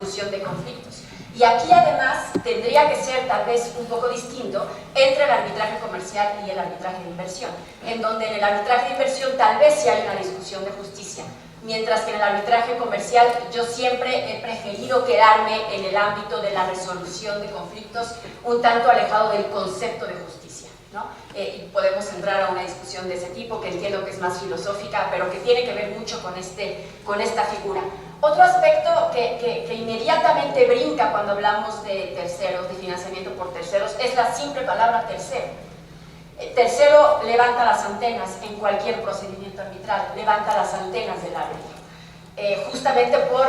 resolución de conflictos. Y aquí además tendría que ser tal vez un poco distinto entre el arbitraje comercial y el arbitraje de inversión, en donde en el arbitraje de inversión tal vez sí hay una discusión de justicia, mientras que en el arbitraje comercial yo siempre he preferido quedarme en el ámbito de la resolución de conflictos un tanto alejado del concepto de justicia, ¿no? Y podemos entrar a una discusión de ese tipo que entiendo que es más filosófica, pero que tiene que ver mucho con esta figura. Otro aspecto que inmediatamente brinca cuando hablamos de terceros, de financiamiento por terceros, es la simple palabra tercero. Tercero levanta las antenas en cualquier procedimiento arbitral, levanta las antenas del árbitro, justamente por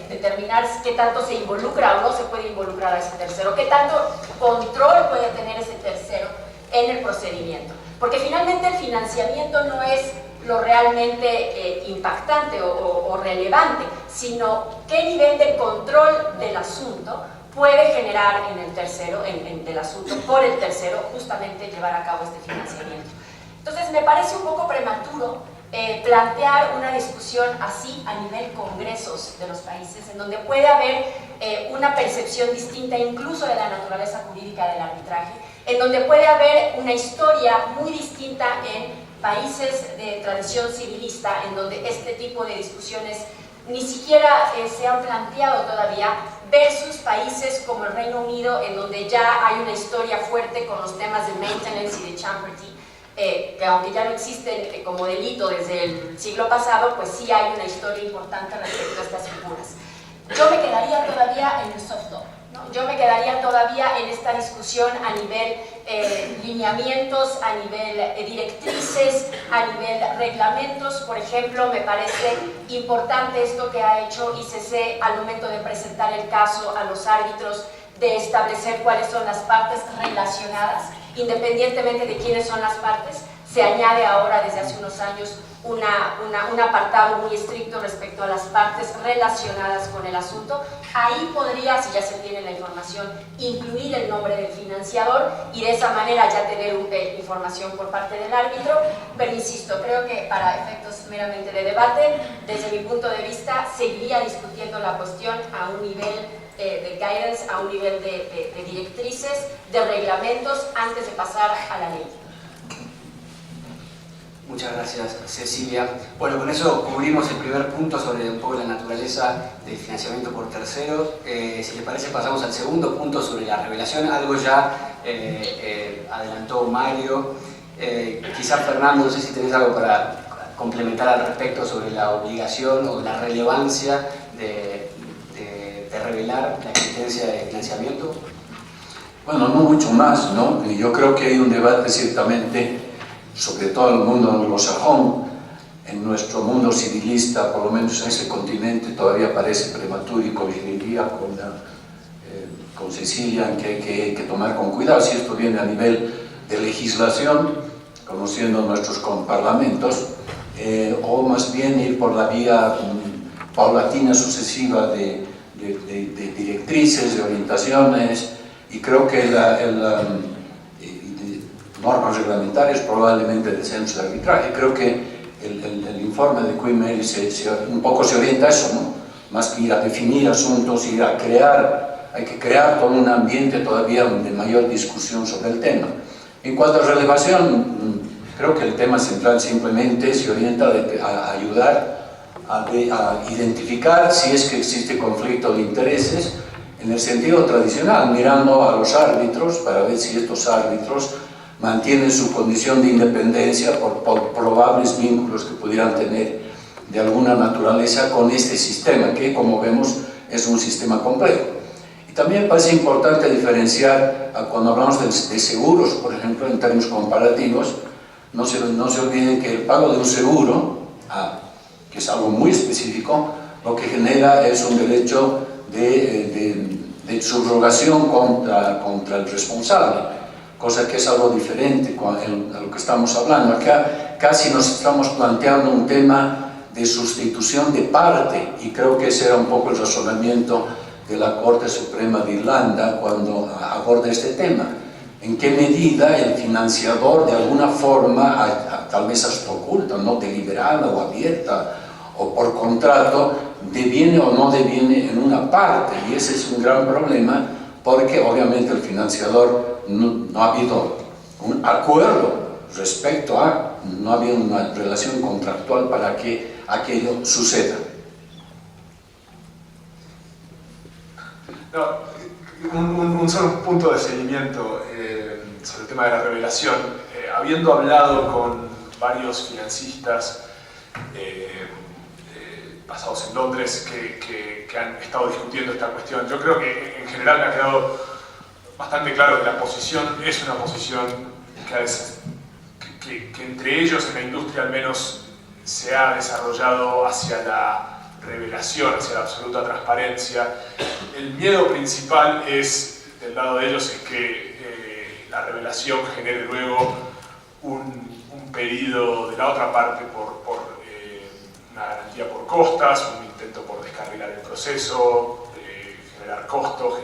determinar qué tanto se involucra o no se puede involucrar a ese tercero, qué tanto control puede tener ese tercero en el procedimiento. Porque finalmente el financiamiento no es lo realmente impactante o relevante, sino qué nivel de control del asunto puede generar en el tercero, del asunto por el tercero, justamente llevar a cabo este financiamiento. Entonces me parece un poco prematuro plantear una discusión así a nivel congresos de los países, en donde puede haber una percepción distinta incluso de la naturaleza jurídica del arbitraje, en donde puede haber una historia muy distinta en países de tradición civilista, en donde este tipo de discusiones ni siquiera se han planteado todavía, versus países como el Reino Unido, en donde ya hay una historia fuerte con los temas de maintenance y de champerty, que aunque ya no existen como delito desde el siglo pasado, pues sí hay una historia importante respecto a estas figuras. Yo me quedaría todavía en el soft law, ¿no? Yo me quedaría todavía en esta discusión a nivel lineamientos, a nivel directrices, a nivel reglamentos. Por ejemplo, me parece importante esto que ha hecho ICC al momento de presentar el caso a los árbitros, de establecer cuáles son las partes relacionadas, independientemente de quiénes son las partes. Se añade ahora desde hace unos años un apartado muy estricto respecto a las partes relacionadas con el asunto. Ahí podría, si ya se tiene la información, incluir el nombre del financiador y de esa manera ya tener información por parte del árbitro, pero insisto, creo que para efectos meramente de debate, desde mi punto de vista, seguiría discutiendo la cuestión a un nivel de guidance, a un nivel de directrices, de reglamentos, antes de pasar a la ley. Muchas gracias, Cecilia. Bueno, con eso cubrimos el primer punto sobre un poco la naturaleza del financiamiento por terceros. Si les parece, pasamos al segundo punto sobre la revelación. Algo ya adelantó Mario. Quizás Fernando, no sé si tenés algo para complementar al respecto sobre la obligación o la relevancia de revelar la existencia de financiamiento. Bueno, no mucho más, ¿no? Yo creo que hay un debate ciertamente sobre todo el mundo anglosajón. En nuestro mundo civilista, por lo menos en ese continente, todavía parece prematuro, y coincidiría con Cecilia en que hay que tomar con cuidado si esto viene a nivel de legislación, conociendo nuestros parlamentos, o más bien ir por la vía paulatina, sucesiva de directrices, de orientaciones, y creo que normas reglamentarias, probablemente de centros de arbitraje. Creo que el informe de Queen Mary un poco se orienta a eso, ¿no? Más que ir a definir asuntos, ir a crear, hay que crear todo un ambiente todavía de mayor discusión sobre el tema. En cuanto a relevación, creo que el tema central simplemente se orienta a ayudar a identificar si es que existe conflicto de intereses en el sentido tradicional, mirando a los árbitros para ver si estos árbitros mantienen su condición de independencia por probables vínculos que pudieran tener de alguna naturaleza con este sistema, que como vemos es un sistema complejo. Y también parece importante diferenciar cuando hablamos de seguros, por ejemplo, en términos comparativos. No se olviden que el pago de un seguro, que es algo muy específico, lo que genera es un derecho de subrogación contra el responsable, cosa que es algo diferente a lo que estamos hablando. Acá casi nos estamos planteando un tema de sustitución de parte, y creo que ese era un poco el razonamiento de la Corte Suprema de Irlanda cuando aborda este tema. En qué medida el financiador, de alguna forma, tal vez hasta oculta, no deliberada o abierta, o por contrato, deviene o no deviene en una parte, y ese es un gran problema porque obviamente el financiador no ha habido un acuerdo respecto a, no había una relación contractual para que aquello suceda. No, un solo punto de seguimiento sobre el tema de la revelación. Habiendo hablado con varios financistas basados en Londres que han estado discutiendo esta cuestión, yo creo que en general me ha quedado bastante claro que la posición es una posición que entre ellos en la industria al menos se ha desarrollado hacia la revelación, hacia la absoluta transparencia. El miedo principal es, del lado de ellos, es que la revelación genere luego un pedido de la otra parte por una garantía por costas, un intento por descarrilar el proceso, generar costos,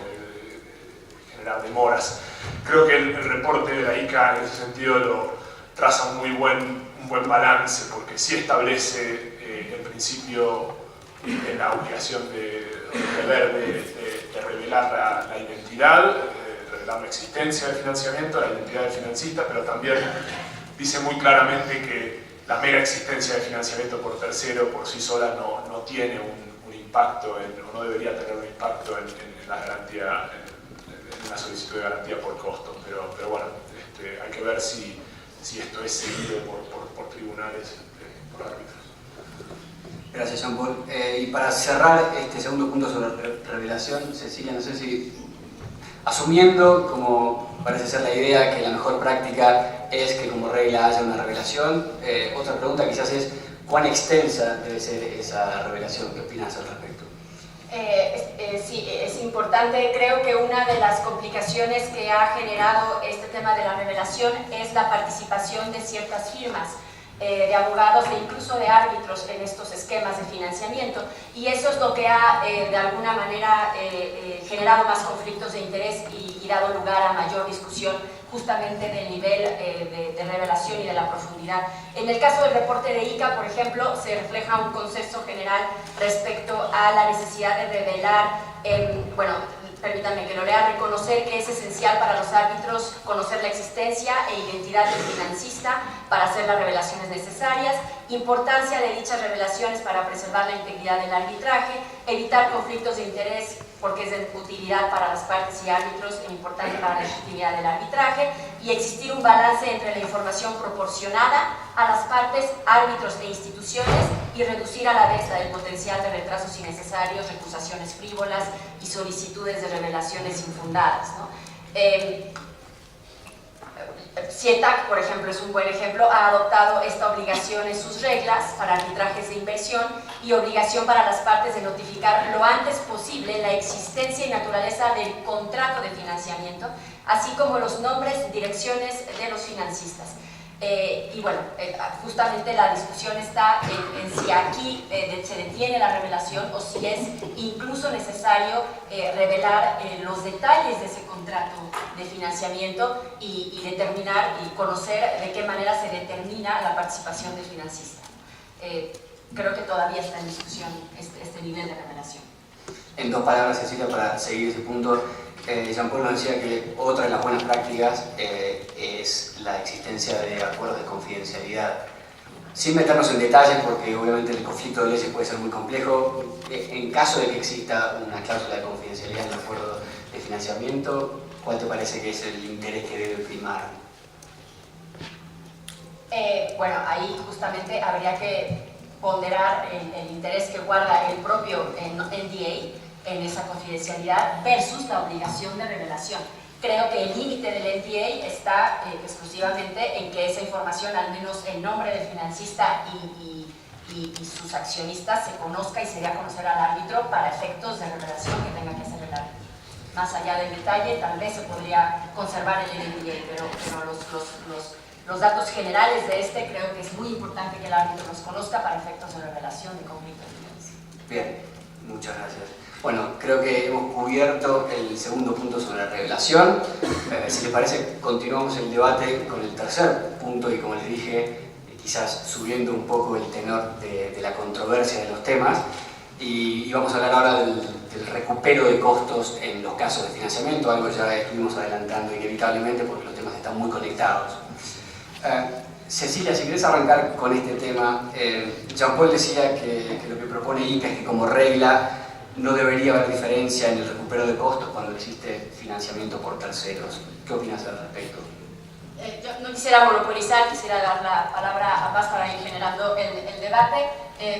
generar demoras. Creo que el reporte de la ICA en ese sentido lo traza un buen balance, porque sí establece el principio de la obligación de revelar la identidad, revelar la existencia del financiamiento, la identidad del financista, pero también dice muy claramente que la mera existencia de financiamiento por tercero por sí sola no tiene un impacto, o no debería tener un impacto en la garantía, en la solicitud de garantía por costos. Pero bueno, hay que ver si esto es seguido por tribunales, por árbitros. Gracias, Jean Paul. Y para cerrar este segundo punto sobre revelación, Cecilia, no sé si, asumiendo, como parece ser la idea, que la mejor práctica es que como regla haya una revelación, otra pregunta quizás es ¿cuán extensa debe ser esa revelación? ¿Qué opinas al respecto? Sí, es importante. Creo que una de las complicaciones que ha generado este tema de la revelación es la participación de ciertas firmas, de abogados e incluso de árbitros en estos esquemas de financiamiento, y eso es lo que ha de alguna manera generado más conflictos de interés y dado lugar a mayor discusión justamente del nivel de revelación y de la profundidad. En el caso del reporte de ICA, por ejemplo, se refleja un consenso general respecto a la necesidad de revelar, bueno, permítanme que lo lea, reconocer que es esencial para los árbitros conocer la existencia e identidad del financista para hacer las revelaciones necesarias, importancia de dichas revelaciones para preservar la integridad del arbitraje, evitar conflictos de interés porque es de utilidad para las partes y árbitros e importante para la legitimidad del arbitraje, y existir un balance entre la información proporcionada a las partes, árbitros e instituciones, y reducir a la vez el potencial de retrasos innecesarios, recusaciones frívolas y solicitudes de revelaciones infundadas, ¿no? CIETAC, por ejemplo, es un buen ejemplo, ha adoptado esta obligación en sus reglas para arbitrajes de inversión y obligación para las partes de notificar lo antes posible la existencia y naturaleza del contrato de financiamiento, así como los nombres, direcciones de los financistas. Y bueno, justamente la discusión está en si aquí se detiene la revelación o si es incluso necesario revelar los detalles de ese contrato de financiamiento y determinar y conocer de qué manera se determina la participación del financista. Creo que todavía está en discusión este nivel de revelación. En dos palabras, Cecilia, para seguir ese punto, Jean Paul nos decía que otra de las buenas prácticas es la existencia de acuerdos de confidencialidad. Sin meternos en detalles, porque obviamente el conflicto de leyes puede ser muy complejo, en caso de que exista una cláusula de confidencialidad en el acuerdo de financiamiento, ¿cuál te parece que es el interés que debe primar? Bueno, ahí justamente habría que ponderar el interés que guarda el propio NDA en esa confidencialidad versus la obligación de revelación. Creo que el límite del NDA está exclusivamente en que esa información, al menos el nombre del financista y sus accionistas, se conozca y se dé a conocer al árbitro para efectos de revelación que tenga que hacer el árbitro. Más allá del detalle, tal vez se podría conservar el NDA, pero los datos generales de creo que es muy importante que el árbitro los conozca para efectos de revelación de conflicto de interés. Bien, muchas gracias. Bueno, creo que hemos cubierto el segundo punto sobre la revelación. Si les parece, continuamos el debate con el tercer punto y, como les dije, quizás subiendo un poco el tenor de la controversia de los temas. y vamos a hablar ahora del recupero de costos en los casos de financiamiento, algo ya estuvimos adelantando inevitablemente porque los temas están muy conectados. Cecilia, si querés arrancar con este tema, Jean-Paul decía que lo que propone INCA es que como regla no debería haber diferencia en el recupero de costos cuando existe financiamiento por terceros. ¿Qué opinas al respecto? Yo no quisiera monopolizar, quisiera dar la palabra a Paz para ir generando el debate,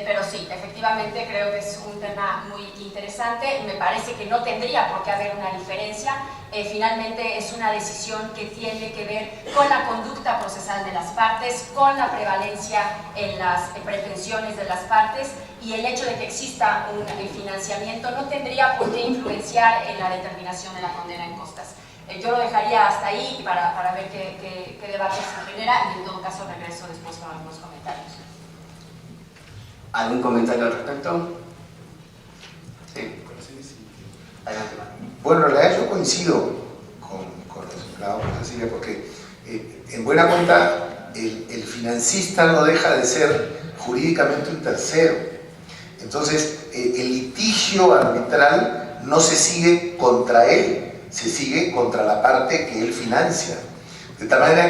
pero sí, efectivamente creo que es un tema muy interesante. Me parece que no tendría por qué haber una diferencia. Finalmente es una decisión que tiene que ver con la conducta procesal de las partes, con la prevalencia en las pretensiones de las partes, y el hecho de que exista un financiamiento no tendría por qué influenciar en la determinación de la condena en costas. Yo lo dejaría hasta ahí para ver qué debate se genera, y en todo caso regreso después con algunos comentarios. ¿Algún comentario al respecto? Sí. Adelante, Manuel. Bueno, en realidad yo coincido con lo señalado por Cecilia, porque en buena cuenta el financista no deja de ser jurídicamente un tercero. Entonces, el litigio arbitral no se sigue contra él, se sigue contra la parte que él financia. De tal manera